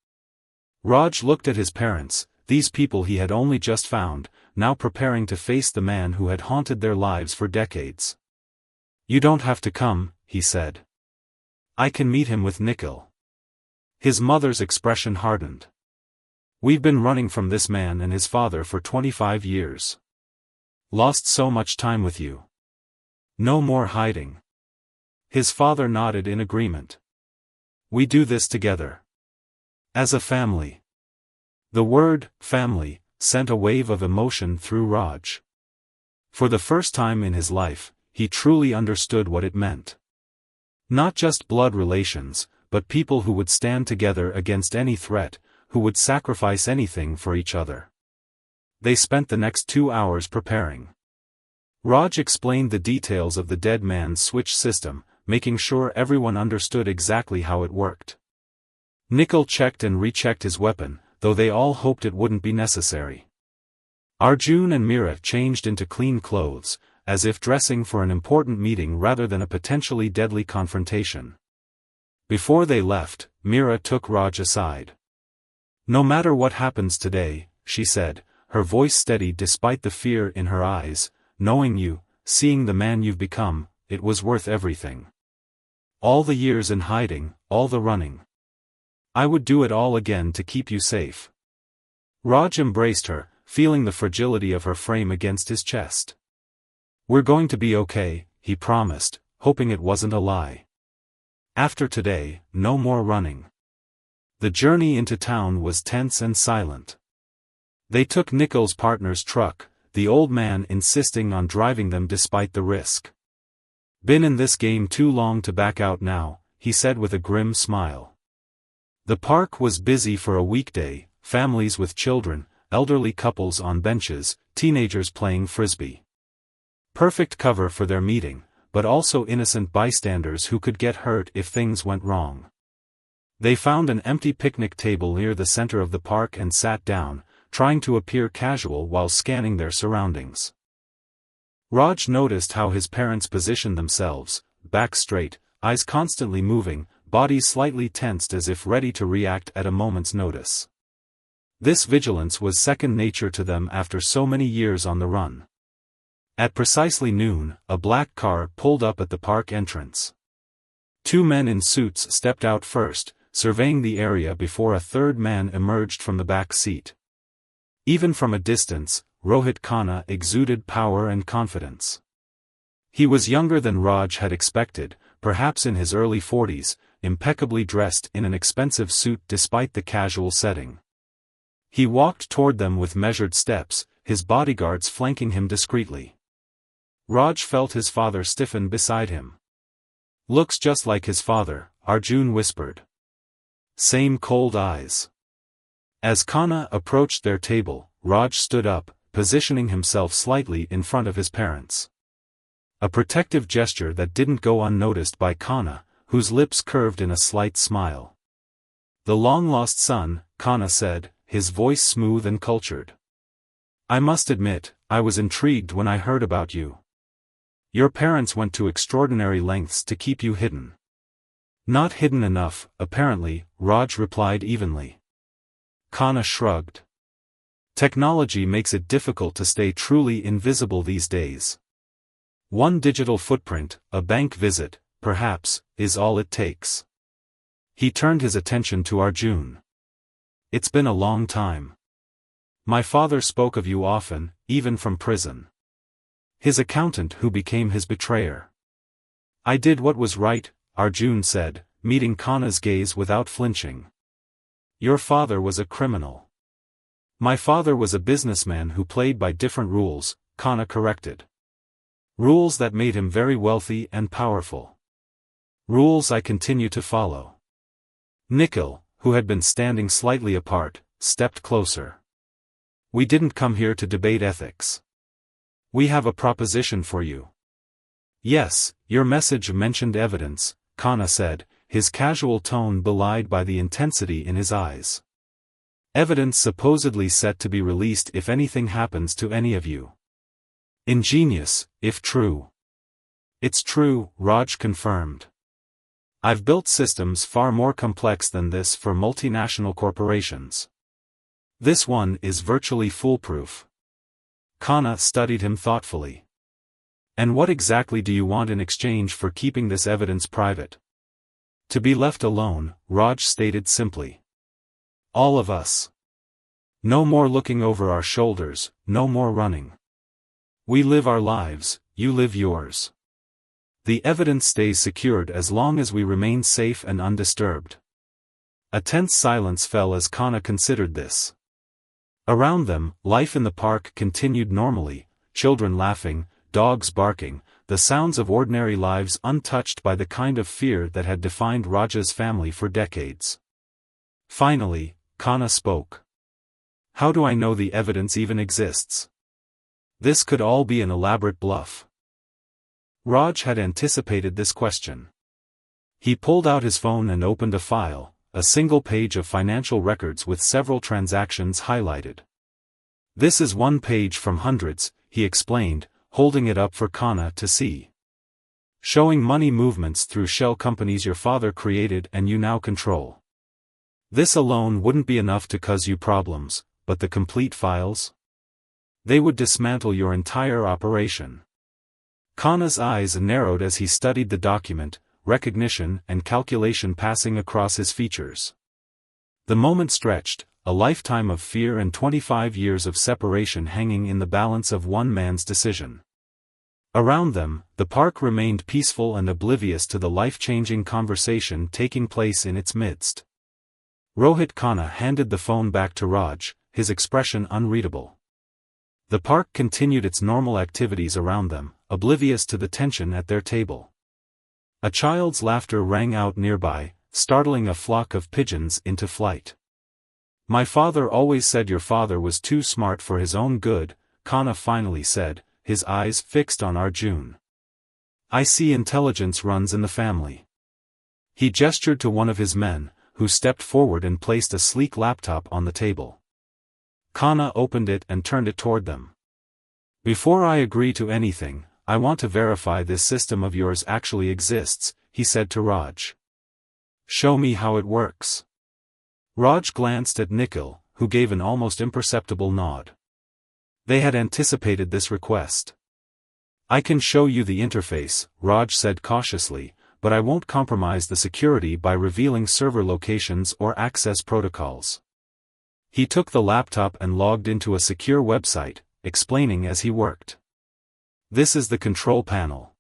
Raj looked at his parents, these people he had only just found, now preparing to face the man who had haunted their lives for decades. You don't have to come, he said. I can meet him with Nikhil. His mother's expression hardened. We've been running from this man and his father for 25 years. Lost so much time with you. No more hiding. His father nodded in agreement. We do this together. As a family. The word, family, sent a wave of emotion through Raj. For the first time in his life, he truly understood what it meant. Not just blood relations, but people who would stand together against any threat, who would sacrifice anything for each other. They spent the next 2 hours preparing. Raj explained the details of the dead man's switch system, making sure everyone understood exactly how it worked. Nikhil checked and rechecked his weapon, though they all hoped it wouldn't be necessary. Arjun and Mira changed into clean clothes, as if dressing for an important meeting rather than a potentially deadly confrontation. Before they left, Mira took Raj aside. No matter what happens today, she said, her voice steady despite the fear in her eyes, knowing you, seeing the man you've become, it was worth everything. All the years in hiding, all the running. I would do it all again to keep you safe. Raj embraced her, feeling the fragility of her frame against his chest. We're going to be okay, he promised, hoping it wasn't a lie. After today, no more running. The journey into town was tense and silent. They took Nikhil's partner's truck, the old man insisting on driving them despite the risk. Been in this game too long to back out now, he said with a grim smile. The park was busy for a weekday, families with children, elderly couples on benches, teenagers playing frisbee. Perfect cover for their meeting, but also innocent bystanders who could get hurt if things went wrong. They found an empty picnic table near the center of the park and sat down, trying to appear casual while scanning their surroundings. Raj noticed how his parents positioned themselves, back straight, eyes constantly moving, bodies slightly tensed as if ready to react at a moment's notice. This vigilance was second nature to them after so many years on the run. At precisely noon, a black car pulled up at the park entrance. 2 men in suits stepped out first, surveying the area before a third man emerged from the back seat. Even from a distance, Rohit Khanna exuded power and confidence. He was younger than Raj had expected, perhaps in his early 40s, impeccably dressed in an expensive suit despite the casual setting. He walked toward them with measured steps, his bodyguards flanking him discreetly. Raj felt his father stiffen beside him. Looks just like his father, Arjun whispered. Same cold eyes. As Khanna approached their table, Raj stood up, positioning himself slightly in front of his parents. A protective gesture that didn't go unnoticed by Khanna, whose lips curved in a slight smile. The long-lost son, Khanna said, his voice smooth and cultured. I must admit, I was intrigued when I heard about you. Your parents went to extraordinary lengths to keep you hidden. Not hidden enough, apparently, Raj replied evenly. Khanna shrugged. Technology makes it difficult to stay truly invisible these days. One digital footprint, a bank visit, perhaps, is all it takes. He turned his attention to Arjun. It's been a long time. My father spoke of you often, even from prison. His accountant who became his betrayer. I did what was right, Arjun said, meeting Khanna's gaze without flinching. Your father was a criminal. My father was a businessman who played by different rules, Khanna corrected. Rules that made him very wealthy and powerful. Rules I continue to follow. Nikhil, who had been standing slightly apart, stepped closer. We didn't come here to debate ethics. We have a proposition for you. Yes, your message mentioned evidence, Khanna said, his casual tone belied by the intensity in his eyes. Evidence supposedly set to be released if anything happens to any of you. Ingenious, if true. It's true, Raj confirmed. I've built systems far more complex than this for multinational corporations. This one is virtually foolproof. Khanna studied him thoughtfully. And what exactly do you want in exchange for keeping this evidence private? To be left alone, Raj stated simply. All of us. No more looking over our shoulders, no more running. We live our lives, you live yours. The evidence stays secured as long as we remain safe and undisturbed. A tense silence fell as Khanna considered this. Around them, life in the park continued normally, children laughing, dogs barking, the sounds of ordinary lives untouched by the kind of fear that had defined Raja's family for decades. Finally, Khanna spoke. How do I know the evidence even exists? This could all be an elaborate bluff. Raj had anticipated this question. He pulled out his phone and opened a file, a single page of financial records with several transactions highlighted. This is one page from hundreds, he explained, holding it up for Khanna to see. Showing money movements through shell companies your father created and you now control. This alone wouldn't be enough to cause you problems, but the complete files? They would dismantle your entire operation. Khanna's eyes narrowed as he studied the document, recognition and calculation passing across his features. The moment stretched, a lifetime of fear and 25 years of separation hanging in the balance of one man's decision. Around them, the park remained peaceful and oblivious to the life-changing conversation taking place in its midst. Rohit Khanna handed the phone back to Raj, his expression unreadable. The park continued its normal activities around them, oblivious to the tension at their table. A child's laughter rang out nearby, startling a flock of pigeons into flight. My father always said your father was too smart for his own good, Khanna finally said, his eyes fixed on Arjun. I see intelligence runs in the family. He gestured to one of his men, who stepped forward and placed a sleek laptop on the table. Khanna opened it and turned it toward them. Before I agree to anything, I want to verify this system of yours actually exists, he said to Raj. Show me how it works. Raj glanced at Nikhil, who gave an almost imperceptible nod. They had anticipated this request. I can show you the interface, Raj said cautiously, but I won't compromise the security by revealing server locations or access protocols. He took the laptop and logged into a secure website, explaining as he worked. This is the control panel.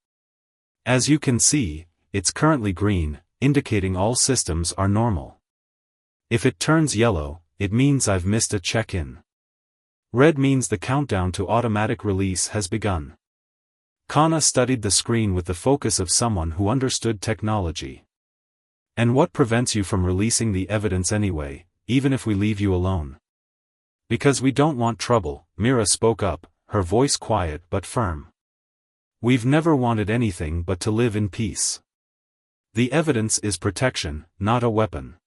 As you can see, it's currently green, indicating all systems are normal. If it turns yellow, it means I've missed a check-in. Red means the countdown to automatic release has begun. Khanna studied the screen with the focus of someone who understood technology. And what prevents you from releasing the evidence anyway, even if we leave you alone? Because we don't want trouble, Mira spoke up, her voice quiet but firm. We've never wanted anything but to live in peace. The evidence is protection, not a weapon.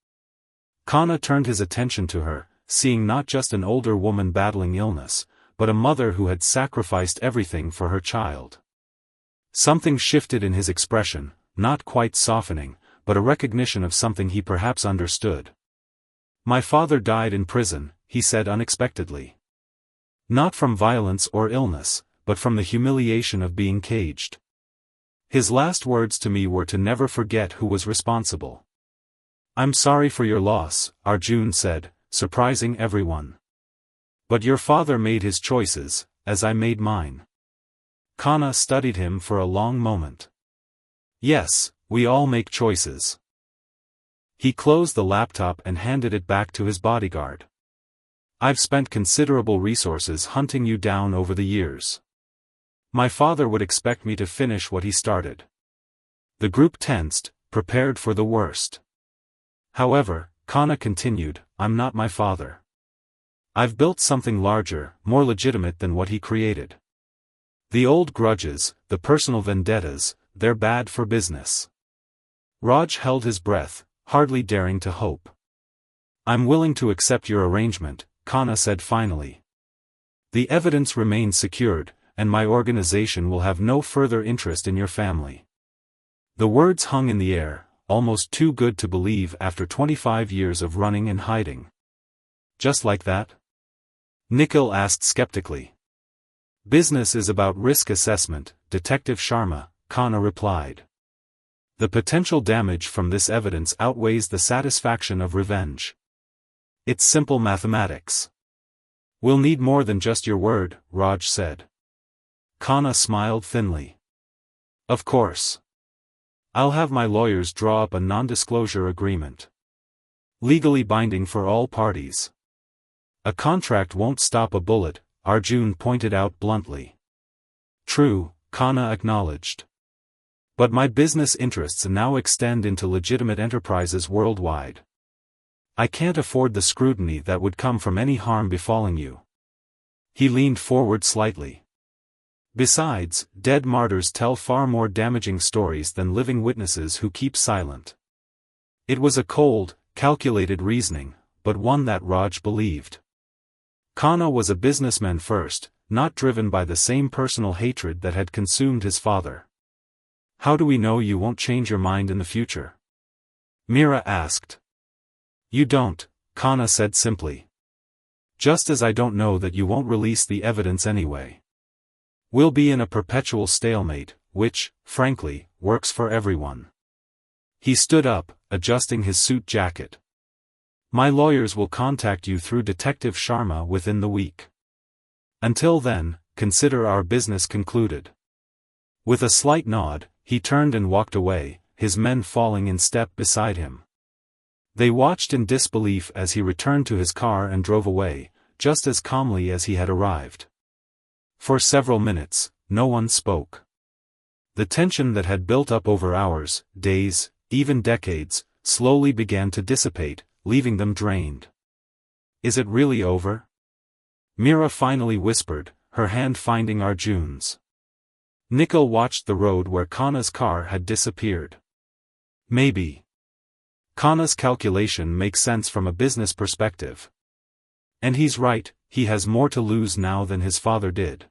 Khanna turned his attention to her, seeing not just an older woman battling illness, but a mother who had sacrificed everything for her child. Something shifted in his expression, not quite softening, but a recognition of something he perhaps understood. My father died in prison, he said unexpectedly. Not from violence or illness, but from the humiliation of being caged. His last words to me were to never forget who was responsible. I'm sorry for your loss, Arjun said, surprising everyone. But your father made his choices, as I made mine. Kana studied him for a long moment. Yes, we all make choices. He closed the laptop and handed it back to his bodyguard. I've spent considerable resources hunting you down over the years. My father would expect me to finish what he started. The group tensed, prepared for the worst. However, Kana continued, I'm not my father. I've built something larger, more legitimate than what he created. The old grudges, the personal vendettas, they're bad for business. Raj held his breath, hardly daring to hope. I'm willing to accept your arrangement, Kana said finally. The evidence remains secured, and my organization will have no further interest in your family. The words hung in the air, almost too good to believe after 25 years of running and hiding. Just like that? Nikhil asked skeptically. Business is about risk assessment, Detective Sharma, Kana replied. The potential damage from this evidence outweighs the satisfaction of revenge. It's simple mathematics. We'll need more than just your word, Raj said. Kana smiled thinly. Of course. I'll have my lawyers draw up a non-disclosure agreement. Legally binding for all parties. A contract won't stop a bullet, Arjun pointed out bluntly. True, Kana acknowledged. But my business interests now extend into legitimate enterprises worldwide. I can't afford the scrutiny that would come from any harm befalling you. He leaned forward slightly. Besides, dead martyrs tell far more damaging stories than living witnesses who keep silent. It was a cold, calculated reasoning, but one that Raj believed. Kana was a businessman first, not driven by the same personal hatred that had consumed his father. How do we know you won't change your mind in the future? Mira asked. You don't, Kana said simply. Just as I don't know that you won't release the evidence anyway. We'll be in a perpetual stalemate, which, frankly, works for everyone. He stood up, adjusting his suit jacket. My lawyers will contact you through Detective Sharma within the week. Until then, consider our business concluded. With a slight nod, he turned and walked away, his men falling in step beside him. They watched in disbelief as he returned to his car and drove away, just as calmly as he had arrived. For several minutes, no one spoke. The tension that had built up over hours, days, even decades, slowly began to dissipate, leaving them drained. Is it really over? Mira finally whispered, her hand finding Arjun's. Nikhil watched the road where Kana's car had disappeared. Maybe. Kana's calculation makes sense from a business perspective. And he's right, he has more to lose now than his father did.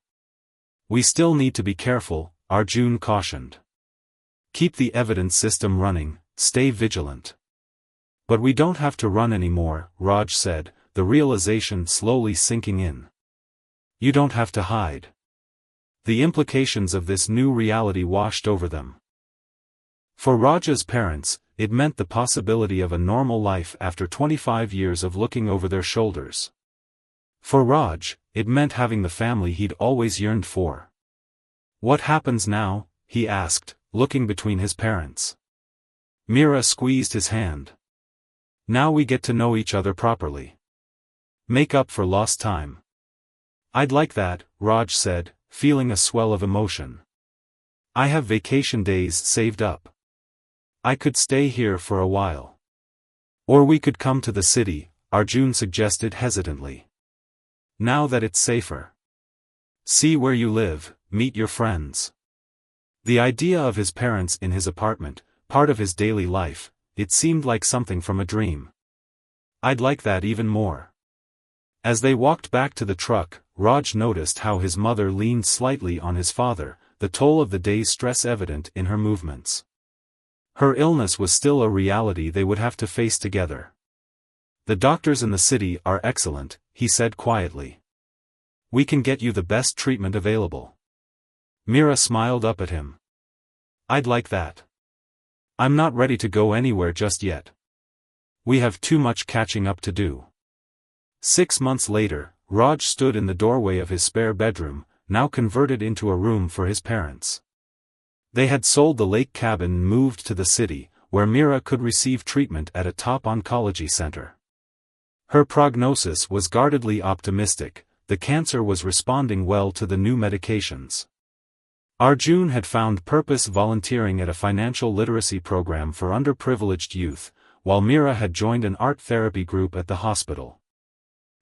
We still need to be careful, Arjun cautioned. Keep the evidence system running, stay vigilant. But we don't have to run anymore, Raj said, the realization slowly sinking in. You don't have to hide. The implications of this new reality washed over them. For Raj's parents, it meant the possibility of a normal life after 25 years of looking over their shoulders. For Raj, it meant having the family he'd always yearned for. What happens now? He asked, looking between his parents. Mira squeezed his hand. Now we get to know each other properly. Make up for lost time. I'd like that, Raj said, feeling a swell of emotion. I have vacation days saved up. I could stay here for a while. Or we could come to the city, Arjun suggested hesitantly. Now that it's safer. See where you live, meet your friends. The idea of his parents in his apartment, part of his daily life, it seemed like something from a dream. I'd like that even more. As they walked back to the truck, Raj noticed how his mother leaned slightly on his father, the toll of the day's stress evident in her movements. Her illness was still a reality they would have to face together. The doctors in the city are excellent, he said quietly. We can get you the best treatment available. Mira smiled up at him. I'd like that. I'm not ready to go anywhere just yet. We have too much catching up to do. 6 months later, Raj stood in the doorway of his spare bedroom, now converted into a room for his parents. They had sold the lake cabin and moved to the city, where Mira could receive treatment at a top oncology center. Her prognosis was guardedly optimistic. The cancer was responding well to the new medications. Arjun had found purpose volunteering at a financial literacy program for underprivileged youth, while Mira had joined an art therapy group at the hospital.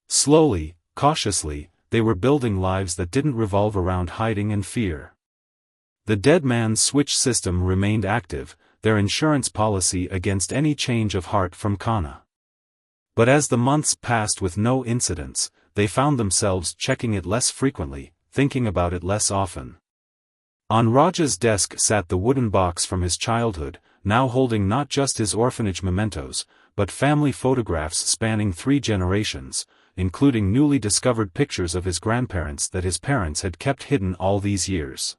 Slowly, cautiously, they were building lives that didn't revolve around hiding and fear. The dead man's switch system remained active, their insurance policy against any change of heart from Kana. But as the months passed with no incidents, they found themselves checking it less frequently, thinking about it less often. On Raj's desk sat the wooden box from his childhood, now holding not just his orphanage mementos, but family photographs spanning 3 generations, including newly discovered pictures of his grandparents that his parents had kept hidden all these years.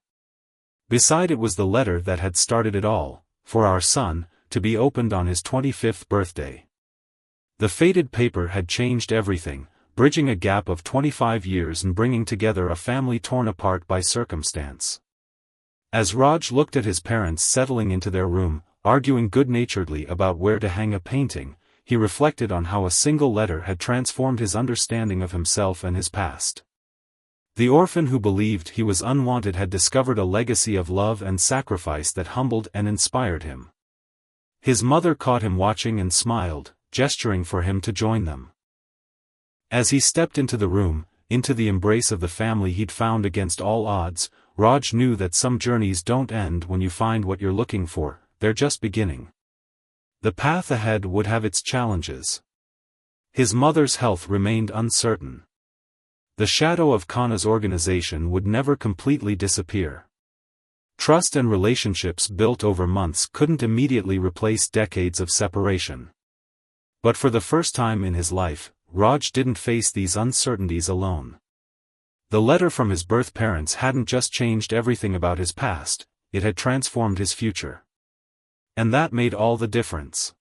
Beside it was the letter that had started it all, for our son, to be opened on his 25th birthday. The faded paper had changed everything, bridging a gap of 25 years and bringing together a family torn apart by circumstance. As Raj looked at his parents settling into their room, arguing good-naturedly about where to hang a painting, he reflected on how a single letter had transformed his understanding of himself and his past. The orphan who believed he was unwanted had discovered a legacy of love and sacrifice that humbled and inspired him. His mother caught him watching and smiled, gesturing for him to join them. As he stepped into the room, into the embrace of the family he'd found against all odds, Raj knew that some journeys don't end when you find what you're looking for, they're just beginning. The path ahead would have its challenges. His mother's health remained uncertain. The shadow of Kana's organization would never completely disappear. Trust and relationships built over months couldn't immediately replace decades of separation. But for the first time in his life, Raj didn't face these uncertainties alone. The letter from his birth parents hadn't just changed everything about his past, it had transformed his future. And that made all the difference.